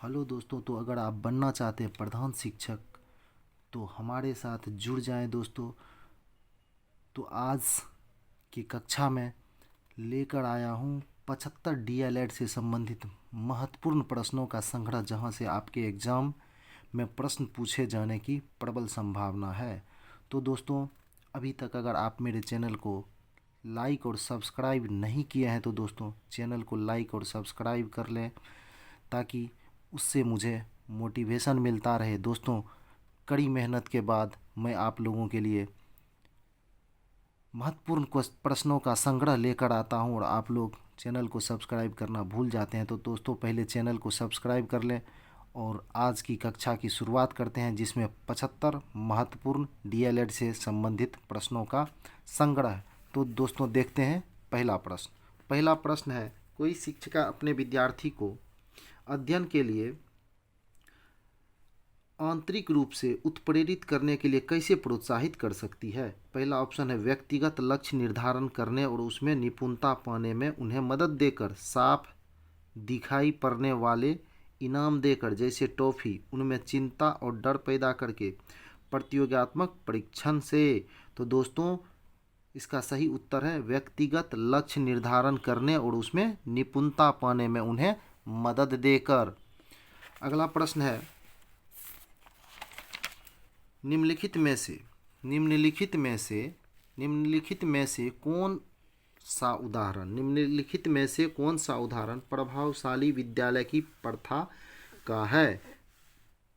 Hello दोस्तों। तो अगर आप बनना चाहते हैं प्रधान शिक्षक तो हमारे साथ जुड़ जाएं दोस्तों। तो आज की कक्षा में लेकर आया हूं 75 डीएलएड से संबंधित महत्वपूर्ण प्रश्नों का संग्रह, जहां से आपके एग्ज़ाम में प्रश्न पूछे जाने की प्रबल संभावना है। तो दोस्तों, अभी तक अगर आप मेरे चैनल को लाइक और सब्सक्राइब नहीं किए हैं तो दोस्तों चैनल को लाइक और सब्सक्राइब कर लें, ताकि उससे मुझे मोटिवेशन मिलता रहे। दोस्तों, कड़ी मेहनत के बाद मैं आप लोगों के लिए महत्वपूर्ण प्रश्नों का संग्रह लेकर आता हूं और आप लोग चैनल को सब्सक्राइब करना भूल जाते हैं। तो दोस्तों, पहले चैनल को सब्सक्राइब कर लें और आज की कक्षा की शुरुआत करते हैं, जिसमें 75 महत्वपूर्ण डीएलएड से संबंधित प्रश्नों का संग्रह है। तो दोस्तों, देखते हैं पहला प्रश्न। पहला प्रश्न है, कोई शिक्षिका अपने विद्यार्थी को अध्ययन के लिए आंतरिक रूप से उत्प्रेरित करने के लिए कैसे प्रोत्साहित कर सकती है? पहला ऑप्शन है व्यक्तिगत लक्ष्य निर्धारण करने और उसमें निपुणता पाने में उन्हें मदद देकर, साफ दिखाई पड़ने वाले इनाम देकर जैसे टॉफ़ी, उनमें चिंता और डर पैदा करके, प्रतियोगात्मक परीक्षण से। तो दोस्तों, इसका सही उत्तर है व्यक्तिगत लक्ष्य निर्धारण करने और उसमें निपुणता पाने में उन्हें मदद देकर। अगला प्रश्न है, निम्नलिखित में से कौन सा उदाहरण प्रभावशाली विद्यालय की प्रथा का है?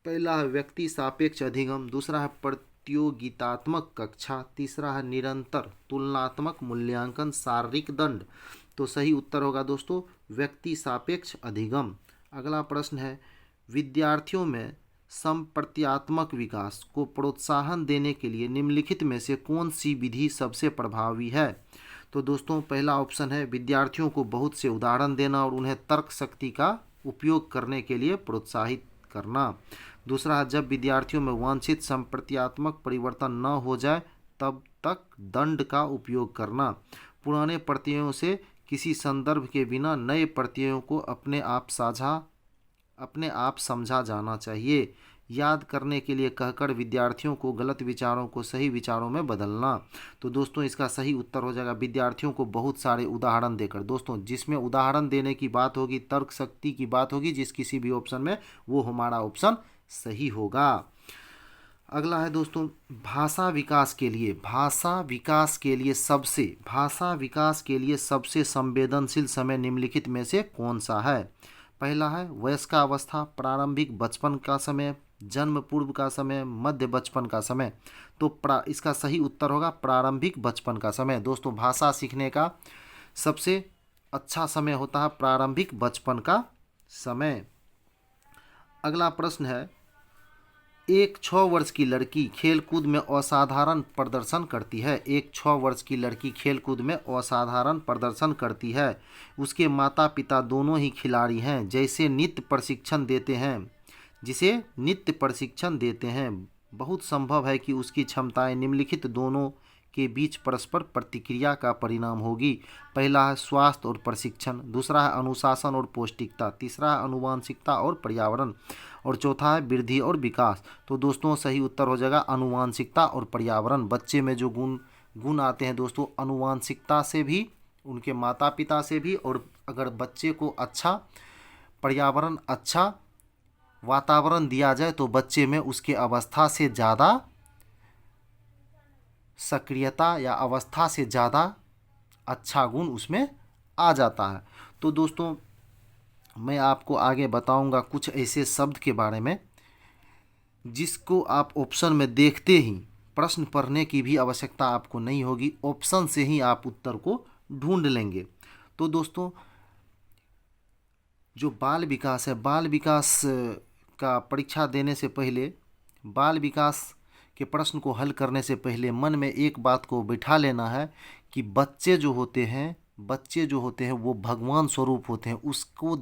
पहला है व्यक्ति सापेक्ष अधिगम, दूसरा है प्रतियोगितात्मक कक्षा, तीसरा है निरंतर तुलनात्मक मूल्यांकन शारीरिक दंड। तो सही उत्तर होगा दोस्तों व्यक्ति सापेक्ष अधिगम। अगला प्रश्न है, विद्यार्थियों में संप्रत्यात्मक विकास को प्रोत्साहन देने के लिए निम्नलिखित में से कौन सी विधि सबसे प्रभावी है? तो दोस्तों, पहला ऑप्शन है विद्यार्थियों को बहुत से उदाहरण देना और उन्हें तर्क शक्ति का उपयोग करने के लिए प्रोत्साहित करना। दूसरा है जब विद्यार्थियों में वांछित संप्रत्यात्मक परिवर्तन न हो जाए तब तक दंड का उपयोग करना। पुराने प्रत्ययों से किसी संदर्भ के बिना नए प्रत्ययों को अपने आप समझा जाना चाहिए। याद करने के लिए कहकर विद्यार्थियों को गलत विचारों को सही विचारों में बदलना। तो दोस्तों, इसका सही उत्तर हो जाएगा विद्यार्थियों को बहुत सारे उदाहरण देकर। दोस्तों, जिसमें उदाहरण देने की बात होगी, तर्क शक्ति की बात होगी, जिस किसी भी ऑप्शन में, वो हमारा ऑप्शन सही होगा। अगला है दोस्तों, भाषा विकास के लिए सबसे संवेदनशील समय निम्नलिखित में से कौन सा है? पहला है वयस्कावस्था, प्रारंभिक बचपन का समय, जन्म पूर्व का समय, मध्य बचपन का समय। तो इसका सही उत्तर होगा प्रारंभिक बचपन का समय। दोस्तों, भाषा सीखने का सबसे अच्छा समय होता है प्रारंभिक बचपन का समय। अगला प्रश्न है, एक 6 वर्ष की लड़की खेलकूद में असाधारण प्रदर्शन करती है। एक 6 वर्ष की लड़की खेलकूद में असाधारण प्रदर्शन करती है। उसके माता पिता दोनों ही खिलाड़ी हैं, जिसे नित्य प्रशिक्षण देते हैं। बहुत संभव है कि उसकी क्षमताएं निम्नलिखित दोनों के बीच परस्पर प्रतिक्रिया का परिणाम होगी। पहला है स्वास्थ्य और प्रशिक्षण, दूसरा है अनुशासन और पौष्टिकता, तीसरा है आनुवंशिकता और पर्यावरण, और चौथा है वृद्धि और विकास। तो दोस्तों, सही उत्तर हो जाएगा आनुवंशिकता और पर्यावरण। बच्चे में जो गुण आते हैं दोस्तों, आनुवंशिकता से भी, उनके माता पिता से भी, और अगर बच्चे को अच्छा पर्यावरण, अच्छा वातावरण दिया जाए तो बच्चे में उसके अवस्था से ज़्यादा सक्रियता या अवस्था से ज़्यादा अच्छा गुण उसमें आ जाता है। तो दोस्तों, मैं आपको आगे बताऊंगा कुछ ऐसे शब्द के बारे में जिसको आप ऑप्शन में देखते ही प्रश्न पढ़ने की भी आवश्यकता आपको नहीं होगी, ऑप्शन से ही आप उत्तर को ढूंढ लेंगे। तो दोस्तों, जो बाल विकास है, बाल विकास का परीक्षा देने से पहले, बाल विकास के प्रश्न को हल करने से पहले मन में एक बात को बिठा लेना है कि बच्चे जो होते हैं वो भगवान स्वरूप होते हैं। उसको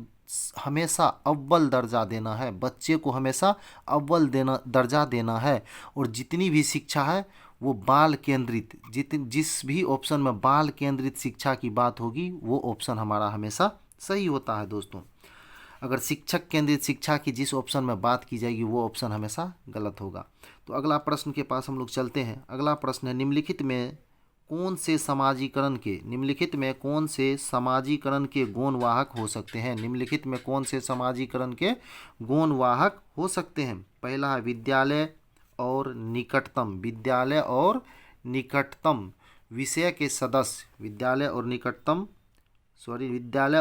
हमेशा अव्वल दर्जा देना है, बच्चे को हमेशा अव्वल दर्जा देना है। और जितनी भी शिक्षा है वो बाल केंद्रित, जिस भी ऑप्शन में बाल केंद्रित शिक्षा की बात होगी वो ऑप्शन हमारा हमेशा सही होता है दोस्तों। अगर शिक्षक केंद्रित शिक्षा की जिस ऑप्शन में बात की जाएगी वो ऑप्शन हमेशा गलत होगा। तो अगला प्रश्न के पास हम लोग चलते हैं। अगला प्रश्न है, निम्नलिखित में कौन से समाजीकरण के गौणवाहक हो सकते हैं? निम्नलिखित में कौन से समाजीकरण के गौणवाहक हो सकते हैं? पहला है विद्यालय और निकटतम विषय के सदस्य, विद्यालय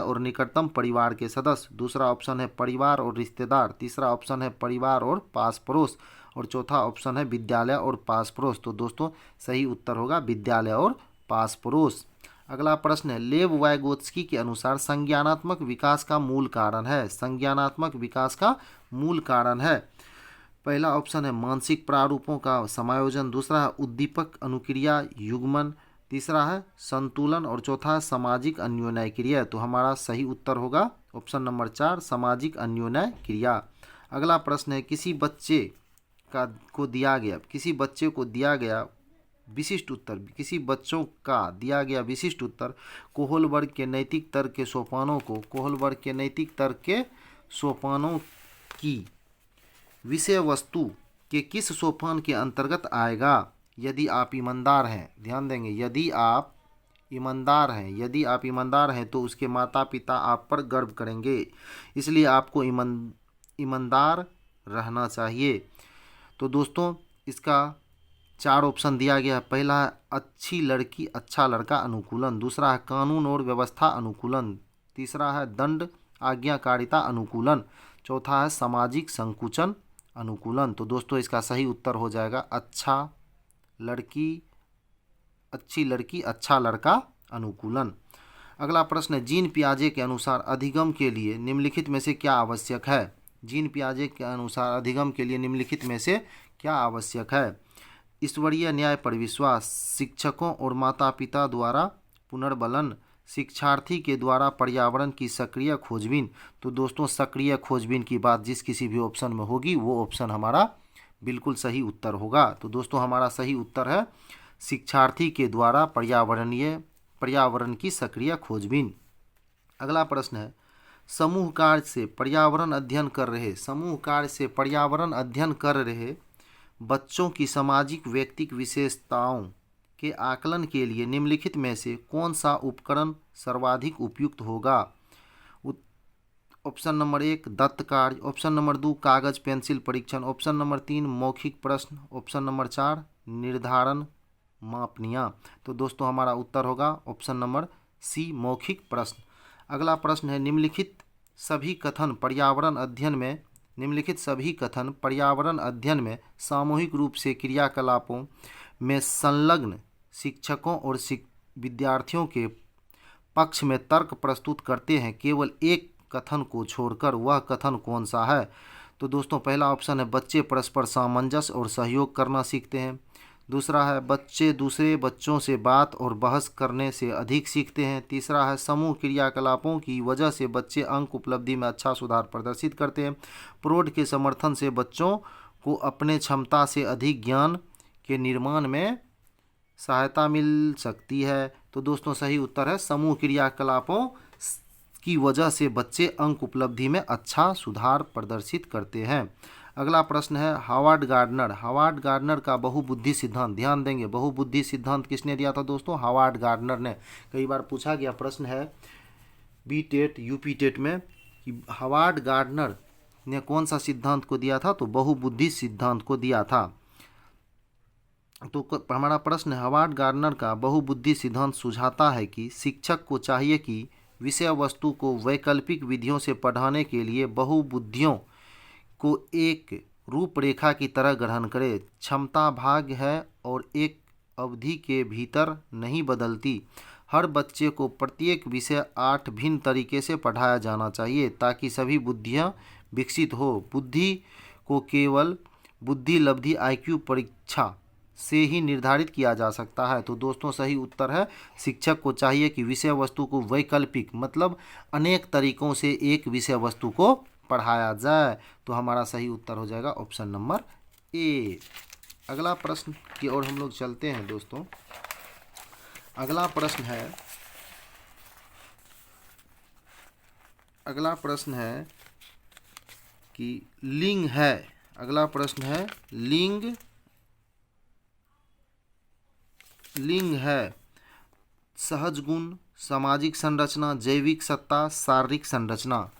और निकटतम परिवार के सदस्य। दूसरा ऑप्शन है परिवार और रिश्तेदार। तीसरा ऑप्शन है परिवार और पास पड़ोस। और चौथा ऑप्शन है विद्यालय और पास पड़ोस। तो दोस्तों सही उत्तर होगा विद्यालय और पास पड़ोस। अगला प्रश्न है, लेव वाइगोत्स्की के अनुसार संज्ञानात्मक विकास का मूल कारण है। पहला ऑप्शन है मानसिक प्रारूपों का समायोजन। दूसरा है उद्दीपक अनुक्रिया युग्मन। तीसरा है संतुलन। और चौथा है सामाजिक अन्योन्य क्रिया। तो हमारा सही उत्तर होगा ऑप्शन नंबर 4, सामाजिक अन्योन्य क्रिया। अगला प्रश्न है, किसी बच्चे को दिया गया विशिष्ट उत्तर कोहलबर्ग के नैतिक तर्क के सोपानों की विषय वस्तु के किस सोपान के अंतर्गत आएगा? यदि आप ईमानदार हैं, ध्यान देंगे, यदि आप ईमानदार हैं तो उसके माता पिता आप पर गर्व करेंगे, इसलिए आपको ईमानदार रहना चाहिए। तो दोस्तों इसका 4 ऑप्शन दिया गया है। पहला है अच्छी लड़की अच्छा लड़का अनुकूलन। दूसरा है कानून और व्यवस्था अनुकूलन। तीसरा है दंड आज्ञाकारिता अनुकूलन। चौथा है सामाजिक संकुचन अनुकूलन। तो दोस्तों इसका सही उत्तर हो जाएगा अच्छी लड़की अच्छा लड़का अनुकूलन। अगला प्रश्न है, जीन पियाजे के अनुसार अधिगम के लिए निम्नलिखित में से क्या आवश्यक है? ईश्वरीय न्याय पर विश्वास, शिक्षकों और माता पिता द्वारा पुनर्बलन, शिक्षार्थी के द्वारा पर्यावरण की सक्रिय खोजबीन। तो दोस्तों सक्रिय खोजबीन की बात जिस किसी भी ऑप्शन में होगी वो ऑप्शन हमारा बिल्कुल सही उत्तर होगा। तो दोस्तों हमारा सही उत्तर है शिक्षार्थी के द्वारा पर्यावरण की सक्रिय खोजबीन। अगला प्रश्न है, समूह कार्य से पर्यावरण अध्ययन कर रहे बच्चों की सामाजिक व्यक्तिक विशेषताओं के आकलन के लिए निम्नलिखित में से कौन सा उपकरण सर्वाधिक उपयुक्त होगा? ऑप्शन नंबर 1 दत्त कार्य। ऑप्शन नंबर 2 कागज पेंसिल परीक्षण। ऑप्शन नंबर 3 मौखिक प्रश्न। ऑप्शन नंबर 4 निर्धारण मापनियाँ। तो दोस्तों हमारा उत्तर होगा ऑप्शन नंबर सी मौखिक प्रश्न। अगला प्रश्न है, निम्नलिखित सभी कथन पर्यावरण अध्ययन में सामूहिक रूप से क्रियाकलापों में संलग्न शिक्षकों और विद्यार्थियों के पक्ष में तर्क प्रस्तुत करते हैं केवल एक कथन को छोड़कर, वह कथन कौन सा है? तो दोस्तों पहला ऑप्शन है बच्चे परस्पर सामंजस्य और सहयोग करना सीखते हैं। दूसरा है बच्चे दूसरे बच्चों से बात और बहस करने से अधिक सीखते हैं। तीसरा है समूह क्रियाकलापों की वजह से बच्चे अंक उपलब्धि में अच्छा सुधार प्रदर्शित करते हैं। प्रौढ़ के समर्थन से बच्चों को अपने क्षमता से अधिक ज्ञान के निर्माण में सहायता मिल सकती है। तो दोस्तों सही उत्तर है समूह क्रियाकलापों की वजह से बच्चे अंक उपलब्धि में अच्छा सुधार प्रदर्शित करते हैं। अगला प्रश्न है, हावर्ड गार्डनर का बहुबुद्धि सिद्धांत, ध्यान देंगे बहुबुद्धि सिद्धांत किसने दिया था दोस्तों? हावर्ड गार्डनर ने। कई बार पूछा गया प्रश्न है बी टेट यूपी टेट में कि हावर्ड गार्डनर ने कौन सा सिद्धांत को दिया था? तो बहुबुद्धि सिद्धांत को दिया था। तो हमारा प्रश्न है, हावर्ड गार्डनर का बहुबुद्धि सिद्धांत सुझाता है कि शिक्षक को चाहिए कि विषय वस्तु को वैकल्पिक विधियों से पढ़ाने के लिए बहुबुद्धियों को एक रूपरेखा की तरह ग्रहण करे। क्षमता भाग्य है और एक अवधि के भीतर नहीं बदलती। हर बच्चे को प्रत्येक विषय 8 भिन्न तरीके से पढ़ाया जाना चाहिए ताकि सभी बुद्धियां विकसित हो। बुद्धि को केवल बुद्धि लब्धि IQ परीक्षा से ही निर्धारित किया जा सकता है। तो दोस्तों सही उत्तर है शिक्षक को चाहिए कि विषय वस्तु को वैकल्पिक मतलब अनेक तरीकों से एक विषय वस्तु को पढ़ाया जाए। तो हमारा सही उत्तर हो जाएगा ऑप्शन नंबर ए। अगला प्रश्न की ओर हम लोग चलते हैं दोस्तों। अगला प्रश्न है कि लिंग है, अगला प्रश्न है लिंग है सहज गुण, सामाजिक संरचना, जैविक सत्ता, शारीरिक संरचना।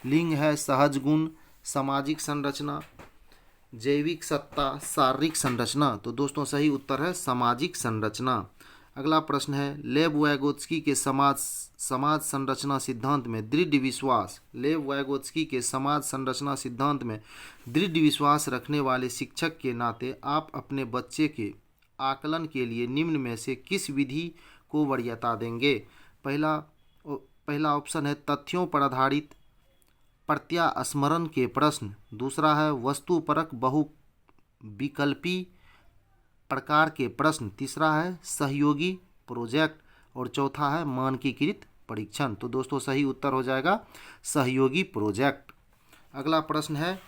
लिंग है सहज गुण, सामाजिक संरचना, जैविक सत्ता, शारीरिक संरचना। तो दोस्तों सही उत्तर है सामाजिक संरचना। अगला प्रश्न है लेव वैगोत्स्की के समाज संरचना सिद्धांत में दृढ़ विश्वास, लेव वैगोत्स्की के समाज संरचना सिद्धांत में दृढ़ विश्वास रखने वाले शिक्षक के नाते आप अपने बच्चे के आकलन के लिए निम्न में से किस विधि को वरीयता देंगे? पहला ऑप्शन है तथ्यों पर आधारित प्रत्यास्मरण के प्रश्न, दूसरा है वस्तुपरक बहुविकल्पी प्रकार के प्रश्न, तीसरा है सहयोगी प्रोजेक्ट और चौथा है मानकीकृत परीक्षण। तो दोस्तों सही उत्तर हो जाएगा सहयोगी प्रोजेक्ट। अगला प्रश्न है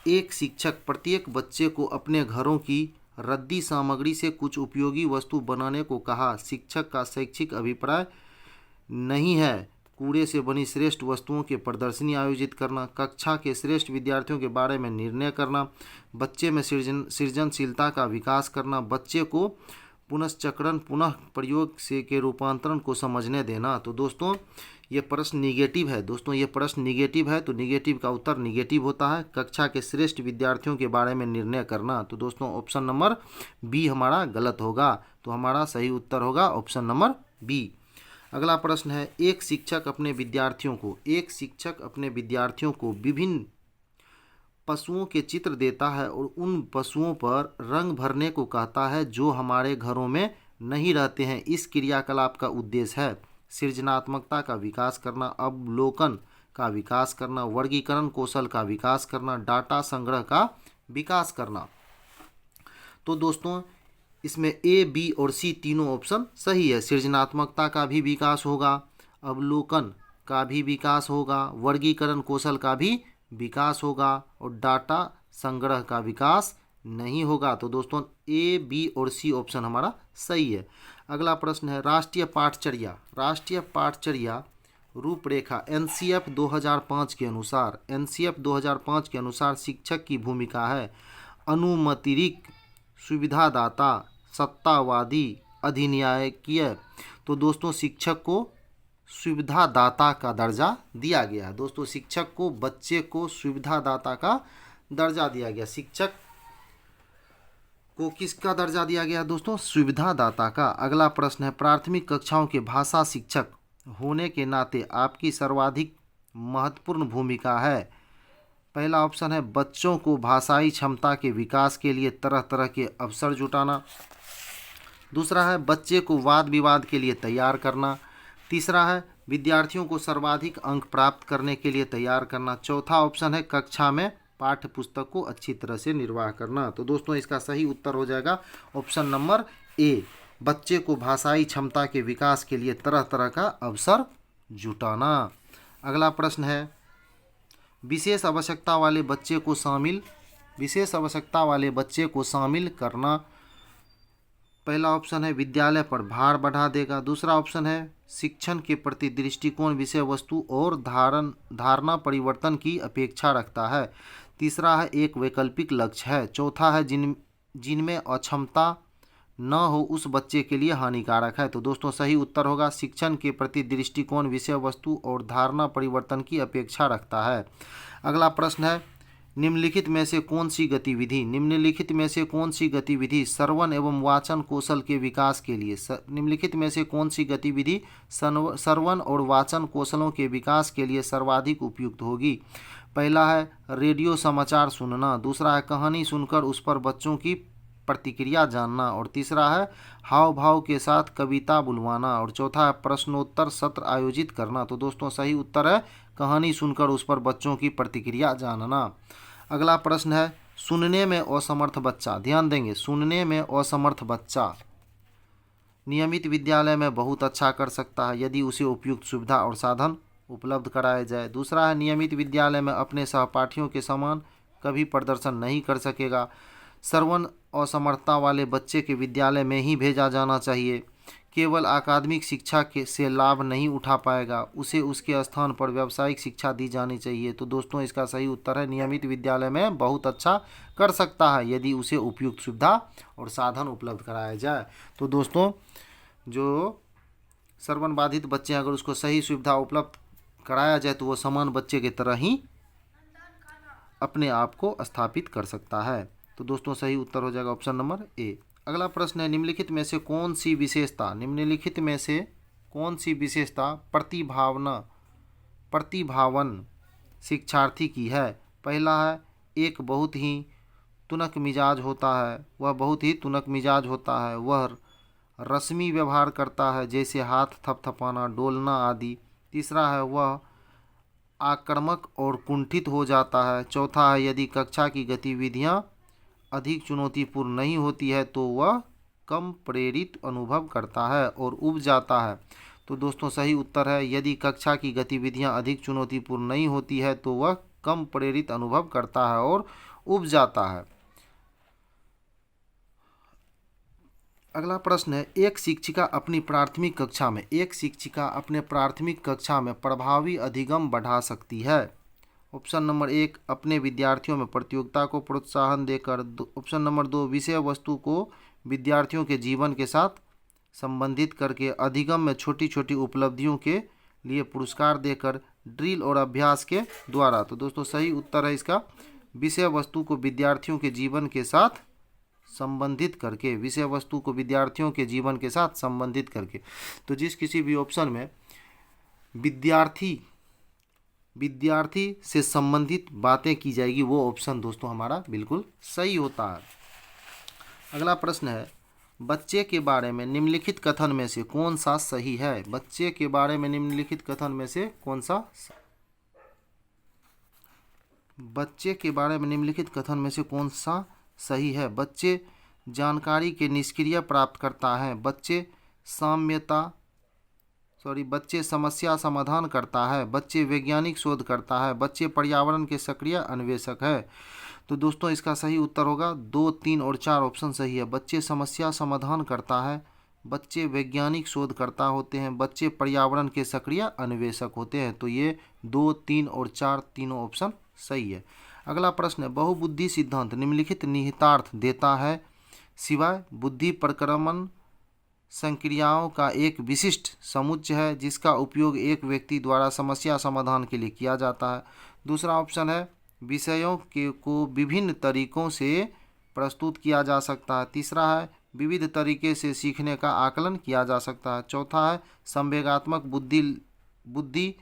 एक शिक्षक प्रत्येक बच्चे को अपने घरों की रद्दी सामग्री से कुछ उपयोगी वस्तु बनाने को कहा। शिक्षक का शैक्षिक अभिप्राय नहीं है कूड़े से बनी श्रेष्ठ वस्तुओं की प्रदर्शनी आयोजित करना, कक्षा के श्रेष्ठ विद्यार्थियों के बारे में निर्णय करना, बच्चे में सृजनशीलता का विकास करना, बच्चे को पुनश्चक्रण पुनः प्रयोग से के रूपांतरण को समझने देना। तो दोस्तों ये प्रश्न निगेटिव है, तो निगेटिव का उत्तर निगेटिव होता है। कक्षा के श्रेष्ठ विद्यार्थियों के बारे में निर्णय करना, तो दोस्तों ऑप्शन नंबर बी हमारा गलत होगा। तो हमारा सही उत्तर होगा ऑप्शन नंबर बी। अगला प्रश्न है एक शिक्षक अपने विद्यार्थियों को विभिन्न पशुओं के चित्र देता है और उन पशुओं पर रंग भरने को कहता है जो हमारे घरों में नहीं रहते हैं। इस क्रियाकलाप का उद्देश्य है सृजनात्मकता का विकास करना, अवलोकन का विकास करना, वर्गीकरण कौशल का विकास करना, डाटा संग्रह का विकास करना। तो दोस्तों इसमें ए, बी और सी तीनों ऑप्शन सही है। सृजनात्मकता का भी विकास होगा, अवलोकन का भी विकास होगा, वर्गीकरण कौशल का भी विकास होगा और डाटा संग्रह का विकास नहीं होगा। तो दोस्तों ए, बी और सी ऑप्शन हमारा सही है। अगला प्रश्न है राष्ट्रीय पाठचर्या रूपरेखा एनसीएफ 2005 के अनुसार शिक्षक की भूमिका है अनुमतिरिक्त, सुविधादाता, सत्तावादी, अधिन्यायकीय। तो दोस्तों शिक्षक को सुविधादाता का दर्जा दिया गया है। दोस्तों शिक्षक को बच्चे को सुविधादाता का दर्जा दिया गया। शिक्षक को किसका दर्जा दिया गया दोस्तों? सुविधादाता का। अगला प्रश्न है प्राथमिक कक्षाओं के भाषा शिक्षक होने के नाते आपकी सर्वाधिक महत्वपूर्ण भूमिका है। पहला ऑप्शन है बच्चों को भाषाई क्षमता के विकास के लिए तरह तरह के अवसर जुटाना, दूसरा है बच्चे को वाद विवाद के लिए तैयार करना, तीसरा है विद्यार्थियों को सर्वाधिक अंक प्राप्त करने के लिए तैयार करना, चौथा ऑप्शन है कक्षा में पाठ्य पुस्तक को अच्छी तरह से निर्वाह करना। तो दोस्तों इसका सही उत्तर हो जाएगा ऑप्शन नंबर ए, बच्चे को भाषाई क्षमता के विकास के लिए तरह तरह का अवसर जुटाना। अगला प्रश्न है विशेष आवश्यकता वाले बच्चे को शामिल करना। पहला ऑप्शन है विद्यालय पर भार बढ़ा देगा, दूसरा ऑप्शन है शिक्षण के प्रति दृष्टिकोण विषय वस्तु और धारणा परिवर्तन की अपेक्षा रखता है, तीसरा है एक वैकल्पिक लक्ष्य है, चौथा है जिनमें अक्षमता न हो उस बच्चे के लिए हानिकारक है। तो दोस्तों सही उत्तर होगा शिक्षण के प्रति दृष्टिकोण विषय वस्तु और धारणा परिवर्तन की अपेक्षा रखता है। अगला प्रश्न है निम्नलिखित में से कौन सी गतिविधि श्रवण एवं वाचन कौशल के विकास के लिए श्रवण और वाचन कौशलों के विकास के लिए सर्वाधिक उपयुक्त होगी? पहला है रेडियो समाचार सुनना, दूसरा है कहानी सुनकर उस पर बच्चों की प्रतिक्रिया जानना और तीसरा है हाव भाव के साथ कविता बुलवाना और चौथा है प्रश्नोत्तर सत्र आयोजित करना। तो दोस्तों सही उत्तर है कहानी सुनकर उस पर बच्चों की प्रतिक्रिया जानना। अगला प्रश्न है सुनने में असमर्थ बच्चा, ध्यान देंगे, सुनने में असमर्थ बच्चा नियमित विद्यालय में बहुत अच्छा कर सकता है यदि उसे उपयुक्त सुविधा और साधन उपलब्ध कराए जाए। दूसरा है नियमित विद्यालय में अपने सहपाठियों के समान कभी प्रदर्शन नहीं कर सकेगा। श्रवण असमर्थता वाले बच्चे के विद्यालय में ही भेजा जाना चाहिए केवल अकादमिक शिक्षा के से लाभ नहीं उठा पाएगा, उसे उसके स्थान पर व्यावसायिक शिक्षा दी जानी चाहिए। तो दोस्तों इसका सही उत्तर है नियमित विद्यालय में बहुत अच्छा कर सकता है यदि उसे उपयुक्त सुविधा और साधन उपलब्ध कराया जाए। तो दोस्तों जो श्रवण बाधित बच्चे हैं, अगर उसको सही सुविधा उपलब्ध कराया जाए तो वो समान बच्चे की तरह ही अपने आप को स्थापित कर सकता है। तो दोस्तों सही उत्तर हो जाएगा ऑप्शन नंबर ए। अगला प्रश्न है निम्नलिखित में से कौन सी विशेषता प्रतिभावन शिक्षार्थी की है। पहला है एक बहुत ही तुनक मिजाज होता है, वह रस्मी व्यवहार करता है जैसे हाथ थपथपाना, डोलना आदि। तीसरा है वह आक्रामक और कुंठित हो जाता है। चौथा है यदि कक्षा की गतिविधियां अधिक चुनौतीपूर्ण नहीं होती है तो वह कम प्रेरित अनुभव करता है और ऊब जाता है। तो दोस्तों सही उत्तर है यदि कक्षा की गतिविधियां अधिक चुनौतीपूर्ण नहीं होती है तो वह कम प्रेरित अनुभव करता है और ऊब जाता है। अगला प्रश्न है एक शिक्षिका अपनी प्राथमिक कक्षा में प्रभावी अधिगम बढ़ा सकती है। ऑप्शन नंबर 1 अपने विद्यार्थियों में प्रतियोगिता को प्रोत्साहन देकर। ऑप्शन नंबर 2 विषय वस्तु को विद्यार्थियों के जीवन के साथ संबंधित करके। अधिगम में छोटी छोटी उपलब्धियों के लिए पुरस्कार देकर। ड्रिल और अभ्यास के द्वारा। तो दोस्तों सही उत्तर है इसका विषय वस्तु को विद्यार्थियों के जीवन के साथ संबंधित करके। तो जिस किसी भी ऑप्शन में विद्यार्थी से संबंधित बातें की जाएगी वो ऑप्शन दोस्तों हमारा बिल्कुल सही होता है। अगला प्रश्न है बच्चे के बारे में निम्नलिखित कथन में से कौन सा सही है। बच्चे के बारे में निम्नलिखित कथन में से कौन सा सही है। बच्चे जानकारी के निष्क्रिय प्राप्त करता है। बच्चे समस्या समाधान करता है। बच्चे वैज्ञानिक शोध करता है। बच्चे पर्यावरण के सक्रिय अन्वेषक है। तो दोस्तों इसका सही उत्तर होगा 2, 3 और 4 ऑप्शन सही है। बच्चे समस्या समाधान करता है, बच्चे वैज्ञानिक शोधकर्ता होते हैं, बच्चे पर्यावरण के सक्रिय अन्वेषक होते हैं। तो ये 2, 3 और 4 तीनों ऑप्शन सही है। अगला प्रश्न है बहुबुद्धि सिद्धांत निम्नलिखित निहितार्थ देता है सिवाय बुद्धि प्रक्रमण संक्रियाओं का एक विशिष्ट समुच्चय है जिसका उपयोग एक व्यक्ति द्वारा समस्या समाधान के लिए किया जाता है। दूसरा ऑप्शन है विषयों को विभिन्न तरीकों से प्रस्तुत किया जा सकता है। तीसरा है विविध तरीके से सीखने का आकलन किया जा सकता है। चौथा है संवेगात्मक बुद्धि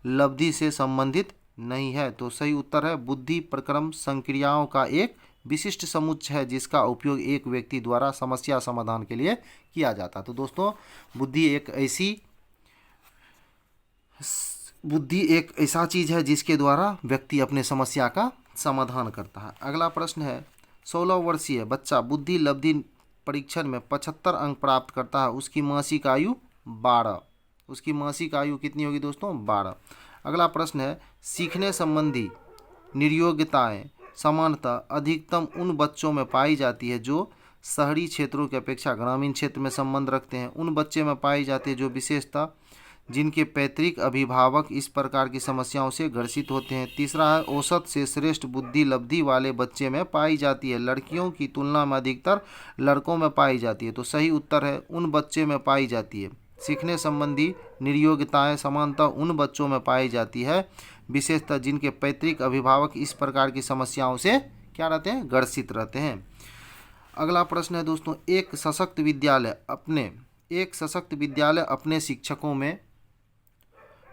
लब्धि से संबंधित नहीं है। तो सही उत्तर है बुद्धि प्रक्रम संक्रियाओं का एक विशिष्ट समुच्चय है जिसका उपयोग एक व्यक्ति द्वारा समस्या समाधान के लिए किया जाता है। तो दोस्तों बुद्धि एक ऐसा चीज़ है जिसके द्वारा व्यक्ति अपने समस्या का समाधान करता है। अगला प्रश्न है 16 वर्षीय बच्चा बुद्धि लब्धि परीक्षण में 75 अंक प्राप्त करता है, उसकी मासिक आयु 12। उसकी मासिक आयु कितनी होगी दोस्तों 12। अगला प्रश्न है सीखने संबंधी निर्योग्यताएं सामान्यतः अधिकतम उन बच्चों में पाई जाती है जो शहरी क्षेत्रों की अपेक्षा ग्रामीण क्षेत्र में संबंध रखते हैं। उन बच्चे में पाई जाती है जो विशेषता जिनके पैतृक अभिभावक इस प्रकार की समस्याओं से ग्रसित होते हैं। तीसरा है औसत से श्रेष्ठ बुद्धि लब्धि वाले बच्चे में पाई जाती है, लड़कियों की तुलना में अधिकतर लड़कों में पाई जाती है। तो सही उत्तर है उन बच्चे में पाई जाती है। सीखने संबंधी निर्योग्यताएं समानतः उन बच्चों में पाई जाती है विशेषतः जिनके पैतृक अभिभावक इस प्रकार की समस्याओं से क्या रहते हैं ग्रसित रहते हैं। अगला प्रश्न है दोस्तों एक सशक्त विद्यालय अपने शिक्षकों में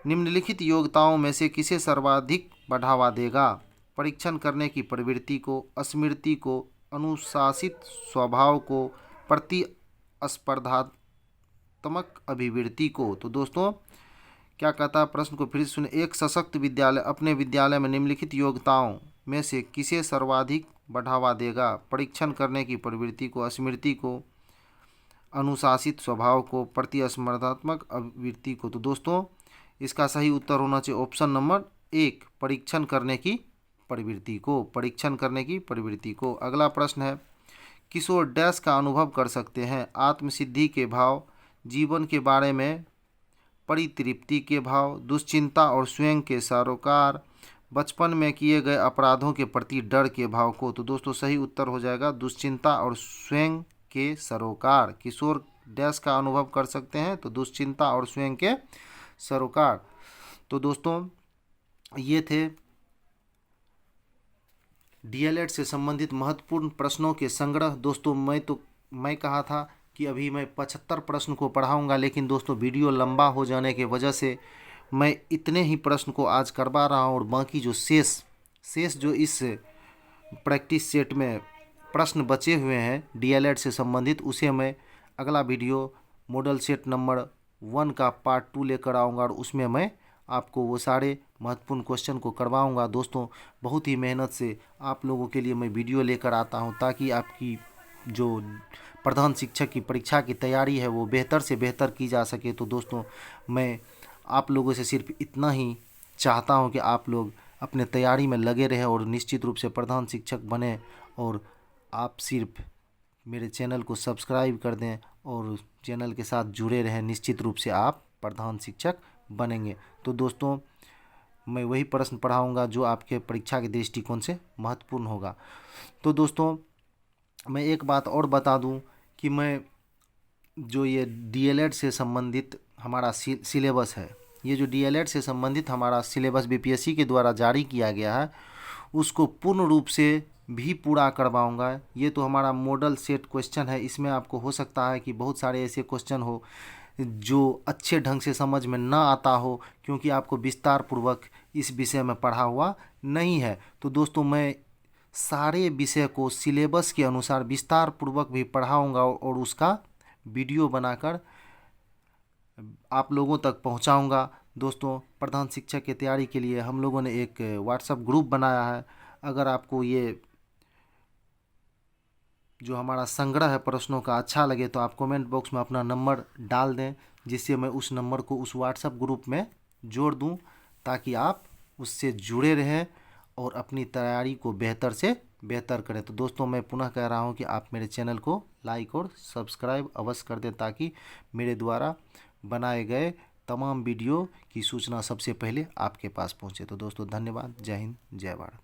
निम्नलिखित योग्यताओं में से किसे सर्वाधिक बढ़ावा देगा। परीक्षण करने की प्रवृत्ति को, स्मृति को, अनुशासित स्वभाव को, प्रतिस्पर्धात्मक अभिवृत्ति को। तो दोस्तों क्या कहता है प्रश्न को फिर से सुने। एक सशक्त विद्यालय अपने विद्यालय में निम्नलिखित योग्यताओं में से किसे सर्वाधिक बढ़ावा देगा। परीक्षण करने की प्रवृत्ति को, स्मृति को, अनुशासित स्वभाव को, प्रतिस्पर्धात्मक अभिवृत्ति को। तो दोस्तों इसका सही उत्तर होना चाहिए ऑप्शन नंबर 1 परीक्षण करने की प्रवृत्ति को। अगला प्रश्न है किशोर डैश का अनुभव कर सकते हैं। आत्मसिद्धि के भाव, जीवन के बारे में परितृप्ति के भाव, दुश्चिंता और स्वयं के सरोकार, बचपन में किए गए अपराधों के प्रति डर के भाव को। तो दोस्तों सही उत्तर हो जाएगा दुश्चिंता और स्वयं के सरोकार। किशोर डैश का अनुभव कर सकते हैं, तो दुश्चिंता और स्वयं के सरोकार। तो दोस्तों ये थे डीएलएड से संबंधित महत्वपूर्ण प्रश्नों के संग्रह। दोस्तों मैं कहा था कि अभी मैं 75 प्रश्न को पढ़ाऊंगा, लेकिन दोस्तों वीडियो लंबा हो जाने की वजह से मैं इतने ही प्रश्न को आज करवा रहा हूँ, और बाकी जो शेष जो इस प्रैक्टिस सेट में प्रश्न बचे हुए हैं डीएलएड से संबंधित, उसे मैं अगला वीडियो मॉडल सेट नंबर 1 का पार्ट 2 लेकर आऊँगा, और उसमें मैं आपको वो सारे महत्वपूर्ण क्वेश्चन को करवाऊँगा। दोस्तों बहुत ही मेहनत से आप लोगों के लिए मैं वीडियो लेकर आता हूँ, ताकि आपकी जो प्रधान शिक्षक की परीक्षा की तैयारी है वो बेहतर से बेहतर की जा सके। तो दोस्तों मैं आप लोगों से सिर्फ इतना ही चाहता हूं कि आप लोग अपने तैयारी में लगे रहें और निश्चित रूप से प्रधान शिक्षक बने, और आप सिर्फ मेरे चैनल को सब्सक्राइब कर दें और चैनल के साथ जुड़े रहें। निश्चित रूप से आप प्रधान शिक्षक बनेंगे। तो दोस्तों मैं वही प्रश्न पढ़ाऊँगा जो आपके परीक्षा के दृष्टिकोण से महत्वपूर्ण होगा। तो दोस्तों मैं एक बात और बता दूं कि मैं जो ये डीएलएड से संबंधित हमारा सिलेबस है, ये जो डीएलएड से संबंधित हमारा सिलेबस बीपीएससी के द्वारा जारी किया गया है, उसको पूर्ण रूप से भी पूरा करवाऊंगा। ये तो हमारा मॉडल सेट क्वेश्चन है, इसमें आपको हो सकता है कि बहुत सारे ऐसे क्वेश्चन हो जो अच्छे ढंग से समझ में ना आता हो, क्योंकि आपको विस्तार पूर्वक इस विषय में पढ़ा हुआ नहीं है। तो दोस्तों मैं सारे विषय को सिलेबस के अनुसार विस्तार पूर्वक भी पढ़ाऊंगा, और उसका वीडियो बनाकर आप लोगों तक पहुंचाऊंगा। दोस्तों प्रधान शिक्षक की तैयारी के लिए हम लोगों ने एक व्हाट्सएप ग्रुप बनाया है। अगर आपको ये जो हमारा संग्रह है प्रश्नों का अच्छा लगे, तो आप कमेंट बॉक्स में अपना नंबर डाल दें, जिससे मैं उस नंबर को उस व्हाट्सएप ग्रुप में जोड़ दूं, ताकि आप उससे जुड़े रहें और अपनी तैयारी को बेहतर से बेहतर करें। तो दोस्तों मैं पुनः कह रहा हूं कि आप मेरे चैनल को लाइक और सब्सक्राइब अवश्य कर दें, ताकि मेरे द्वारा बनाए गए तमाम वीडियो की सूचना सबसे पहले आपके पास पहुंचे। तो दोस्तों धन्यवाद। जय हिंद, जय भारत।